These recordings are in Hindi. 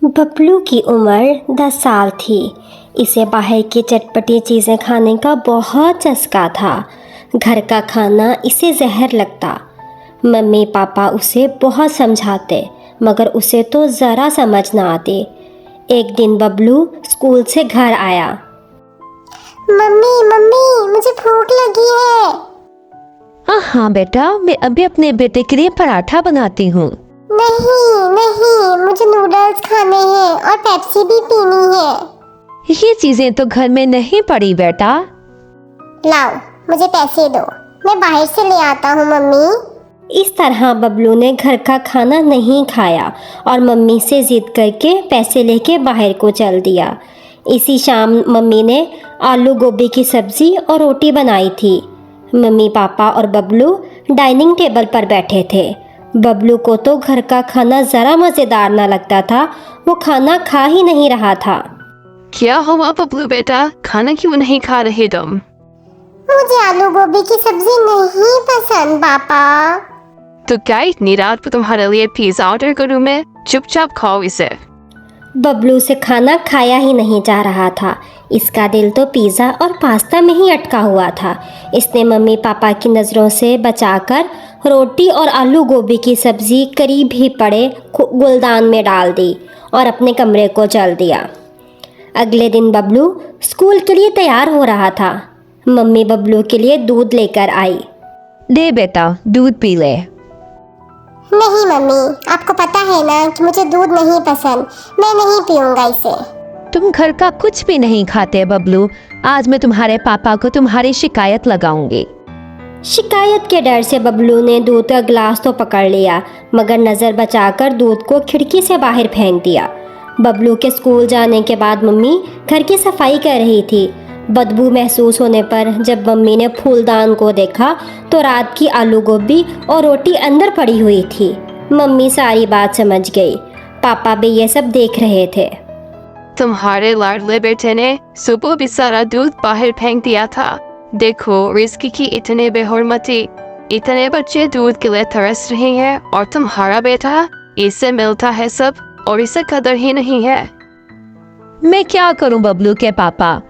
बबलू की उम्र 10 साल थी। इसे बाहर की चटपटी चीज़ें खाने का बहुत चस्का था। घर का खाना इसे जहर लगता। मम्मी पापा उसे बहुत समझाते, मगर उसे तो ज़रा समझ ना आती। एक दिन बबलू स्कूल से घर आया। मम्मी मम्मी मुझे भूख लगी है। हाँ हाँ बेटा, मैं अभी अपने बेटे के लिए पराठा बनाती हूँ। नहीं नहीं, मुझे नूडल्स खाने हैं और पेप्सी भी पीनी है। ये चीजें तो घर में नहीं पड़ी बेटा। लाओ, मुझे पैसे दो, मैं बाहर से ले आता हूँ मम्मी। इस तरह बबलू ने घर का खाना नहीं खाया और मम्मी से जिद करके पैसे लेके बाहर को चल दिया। इसी शाम मम्मी ने आलू गोभी की सब्जी और रोटी बनाई थी। मम्मी पापा और बबलू डाइनिंग टेबल पर बैठे थे। बबलू को तो घर का खाना ज़रा मज़ेदार ना लगता था। वो खाना खा ही नहीं रहा था। क्या हुआ बबलू बेटा, खाना क्यों नहीं खा रहे तुम? मुझे आलू गोभी की सब्जी नहीं पसंद पापा। तो क्या इतनी रात को तुम्हारे लिए पिज्जा ऑर्डर करूं मैं? चुपचाप खाओ इसे। बबलू से खाना खाया ही नहीं जा रहा था। इसका दिल तो पिज़्ज़ा और पास्ता में ही अटका हुआ था। इसने मम्मी पापा की नज़रों से बचाकर रोटी और आलू गोभी की सब्ज़ी करीब ही पड़े गुलदान में डाल दी और अपने कमरे को चल दिया। अगले दिन बबलू स्कूल के लिए तैयार हो रहा था। मम्मी बबलू के लिए दूध लेकर आई। दे बेटा, दूध पी ले। नहीं मम्मी, आपको पता है ना कि मुझे दूध नहीं पसंद, मैं नहीं पीऊंगा इसे। तुम घर का कुछ भी नहीं खाते बबलू। आज मैं तुम्हारे पापा को तुम्हारी शिकायत लगाऊंगी। शिकायत के डर से बबलू ने दूध का गिलास तो पकड़ लिया, मगर नज़र बचाकर दूध को खिड़की से बाहर फेंक दिया। बबलू के स्कूल जाने के बाद मम्मी घर की सफाई कर रही थी। बदबू महसूस होने पर जब मम्मी ने फूलदान को देखा तो रात की आलू गोभी और रोटी अंदर पड़ी हुई थी। मम्मी सारी बात समझ गई। पापा भी ये सब देख रहे थे। तुम्हारे लाडले बेटे ने सुबह भी सारा दूध बाहर फेंक दिया था। देखो रिस्की की इतने बेहुरमती। इतने बच्चे दूध के लिए तरस रहे हैं और तुम्हारा बेटा, इससे मिलता है सब और इसे कदर ही नहीं है। मैं क्या करूं बबलू के पापा,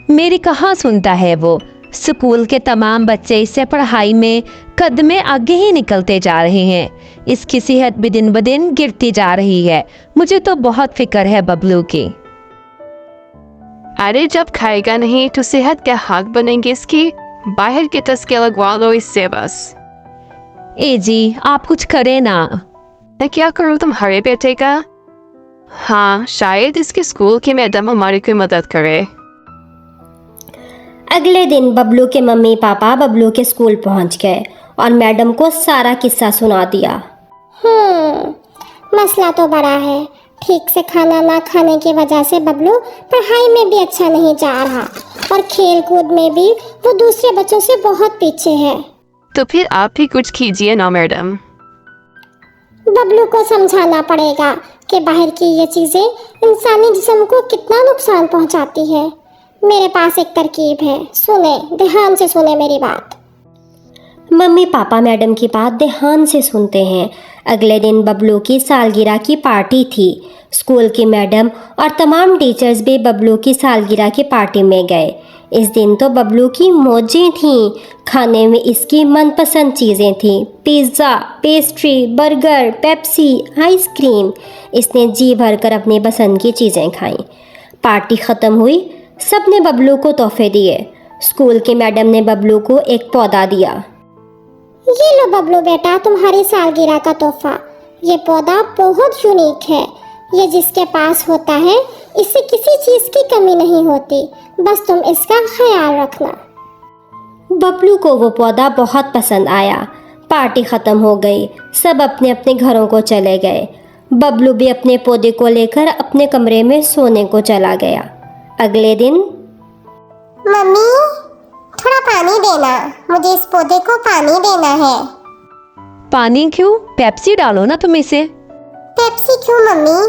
मेरी कहाँ सुनता है वो। स्कूल के तमाम बच्चे इससे पढ़ाई में कदमे आगे ही निकलते जा रहे हैं। इसकी सेहत भी दिन ब दिन गिरती जा रही है। मुझे तो बहुत फिक्र है बबलू की। अरे जब खाएगा नहीं तो सेहत क्या हाथ बनेंगे इसकी? बाहर के टस्के लगवा लो इससे बस। ए जी, आप कुछ करें ना। मैं क्या करूँ तुम्हारे बेटे का? हाँ, शायद इसके स्कूल की मैडम हमारी कोई मदद करे। अगले दिन बबलू के मम्मी पापा बबलू के स्कूल पहुंच गए और मैडम को सारा किस्सा सुना दिया। मसला तो बड़ा है। ठीक से खाना ना खाने की वजह से बबलू पढ़ाई में भी अच्छा नहीं जा रहा और खेल कूद में भी वो दूसरे बच्चों से बहुत पीछे है। तो फिर आप भी कुछ कीजिए ना मैडम। बबलू को समझाना पड़ेगा कि बाहर की ये चीजें इंसानी जिस्म को कितना नुकसान पहुंचाती है। मेरे पास एक तरकीब है, सुने, ध्यान से सुने मेरी बात। मम्मी पापा मैडम की बात ध्यान से सुनते हैं। अगले दिन बबलू की सालगिरह की पार्टी थी। स्कूल की मैडम और तमाम टीचर्स भी बबलू की सालगिरह की पार्टी में गए। इस दिन तो बबलू की मौजें थीं। खाने में इसकी मनपसंद चीज़ें थीं, pizza, pastry, burger, Pepsi, ice cream. इसने जी भरकर अपनी पसंद की चीज़ें खाईं। पार्टी ख़त्म हुई, सब ने बबलू को तोहफे दिए। स्कूल की मैडम ने बबलू को एक पौधा दिया। ये लो बबलू बेटा, तुम्हारी सालगिरह का तोहफा। ये पौधा बहुत यूनिक है। ये जिसके पास होता है इससे किसी चीज की कमी नहीं होती। बस तुम इसका ख्याल रखना। बबलू को वो पौधा बहुत पसंद आया। पार्टी ख़त्म हो गई, सब अपने अपने घरों को चले गए। बबलू भी अपने पौधे को लेकर अपने कमरे में सोने को चला गया। अगले दिन, मम्मी थोड़ा पानी देना, मुझे इस पौधे को पानी देना है। पानी क्यों? पेप्सी डालो ना तुम इसे। पेप्सी क्यों मम्मी?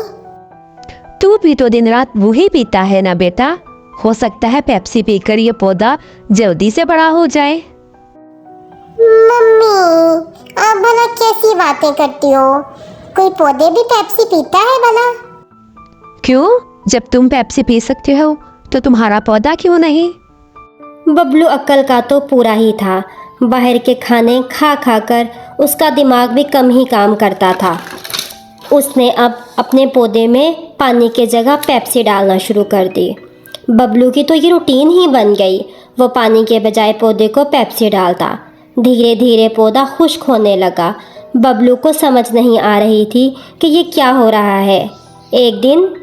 तू भी तो दिन रात वही पीता है ना बेटा। हो सकता है पेप्सी पीकर ये पौधा जल्दी से बड़ा हो जाए। मम्मी आप भला कैसी बातें करती हो? कोई पौधे भी पेप्सी पीता है भला? क्यों? जब तुम पेप्सी पी सकते हो तो तुम्हारा पौधा क्यों नहीं? बबलू अक्ल का तो पूरा ही था। बाहर के खाने खा खा कर उसका दिमाग भी कम ही काम करता था। उसने अब अपने पौधे में पानी के जगह पेप्सी डालना शुरू कर दी। बबलू की तो ये रूटीन ही बन गई। वो पानी के बजाय पौधे को पेप्सी डालता। धीरे धीरे पौधा खुश्क होने लगा। बबलू को समझ नहीं आ रही थी कि ये क्या हो रहा है। एक दिन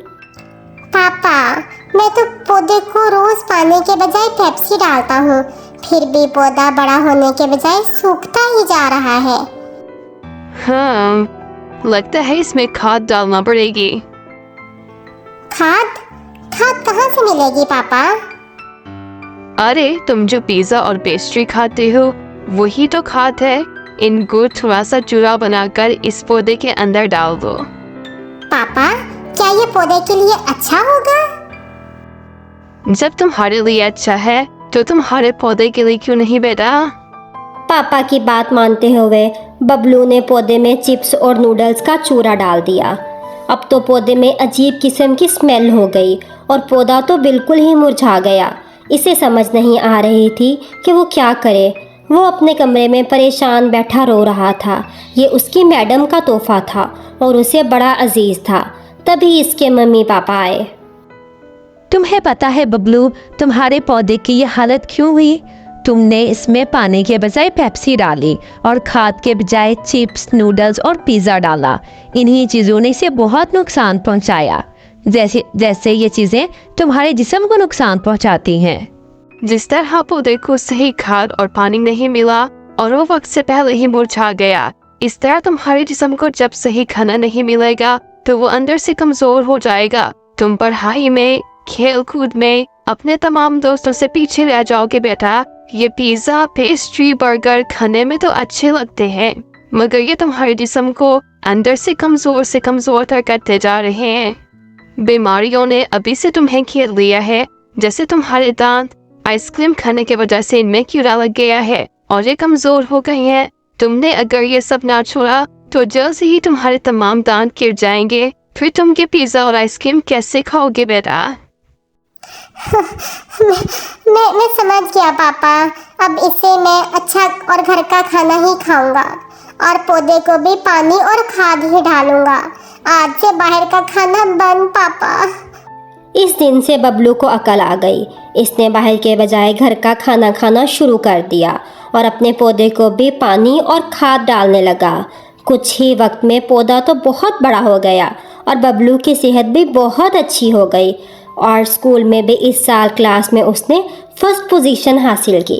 पापा, मैं तो पौधे को रोज पानी के बजाय पेप्सी डालता हूँ, फिर भी पौधा बड़ा होने के बजाय सूखता ही जा रहा है। हाँ, लगता है इसमें खाद डालना पड़ेगी। खाद? खाद कहाँ से मिलेगी पापा? अरे तुम जो पिज्जा और पेस्ट्री खाते हो वही तो खाद है। इनको थोड़ा सा चूरा बनाकर इस पौधे के अंदर डाल दो। पापा, क्या ये पौधे के लिए अच्छा होगा? जब तुम्हारे लिए अच्छा है तो तुम्हारे पौधे के लिए क्यों नहीं बेटा? पापा की बात मानते हुए बबलू ने पौधे में चिप्स और नूडल्स का चूरा डाल दिया। अब तो पौधे में अजीब किस्म की स्मेल हो गई और पौधा तो बिल्कुल ही मुरझा गया। इसे समझ नहीं आ रही थी कि वो क्या करे। वो अपने कमरे में परेशान बैठा रो रहा था। ये उसकी मैडम का तोहफा था और उसे बड़ा अजीज था। तभी इसके मम्मी पापा आए। तुम्हें पता है बबलू, तुम्हारे पौधे की ये हालत क्यों हुई? तुमने इसमें पानी के बजाय पेप्सी डाली और खाद के बजाय चिप्स, नूडल्स और पिज़्ज़ा डाला। इन्हीं चीज़ों ने इसे बहुत नुकसान पहुंचाया, जैसे ये चीज़ें तुम्हारे जिस्म को नुकसान पहुंचाती हैं। जिस तरह पौधे को सही खाद और पानी नहीं मिला और वो वक्त से पहले ही मुरझा गया, इस तरह तुम्हारे जिस्म को जब सही खाना नहीं मिलेगा तो वो अंदर से कमजोर हो जाएगा। तुम पढ़ाई में, खेल कूद में अपने तमाम दोस्तों से पीछे रह जाओगे बेटा। ये पिज्जा, पेस्ट्री, बर्गर खाने में तो अच्छे लगते हैं, मगर ये तुम्हारे जिस्म को अंदर से कमजोर करते जा रहे हैं। बीमारियों ने अभी से तुम्हें घेर लिया है। जैसे तुम्हारे दांत आइसक्रीम खाने के वजह से इनमें कीड़ा लग गया है और ये कमजोर हो गए हैं। तुमने अगर ये सब ना छोड़ा तो जल्द से ही तुम्हारे तमाम दांत गिर जाएंगे। फिर तुम ये पिज्जा और आइसक्रीम कैसे खाओगे बेटा? मैं समझ गया पापा। अब इसे मैं अच्छा और घर का खाना ही खाऊंगा और पौधे को भी पानी और खाद ही डालूंगा। आज से बाहर का खाना बंद पापा। इस दिन से बबलू को अकल आ गई। इसने बाहर के बजाय घर का खाना खाना शुरू कर दिया और अपने पौधे को भी पानी और खाद डालने लगा। कुछ ही वक्त में पौधा तो बहुत बड़ा हो गया और बबलू की सेहत भी बहुत अच्छी हो गई और स्कूल में भी इस साल क्लास में उसने फर्स्ट पोजीशन हासिल की।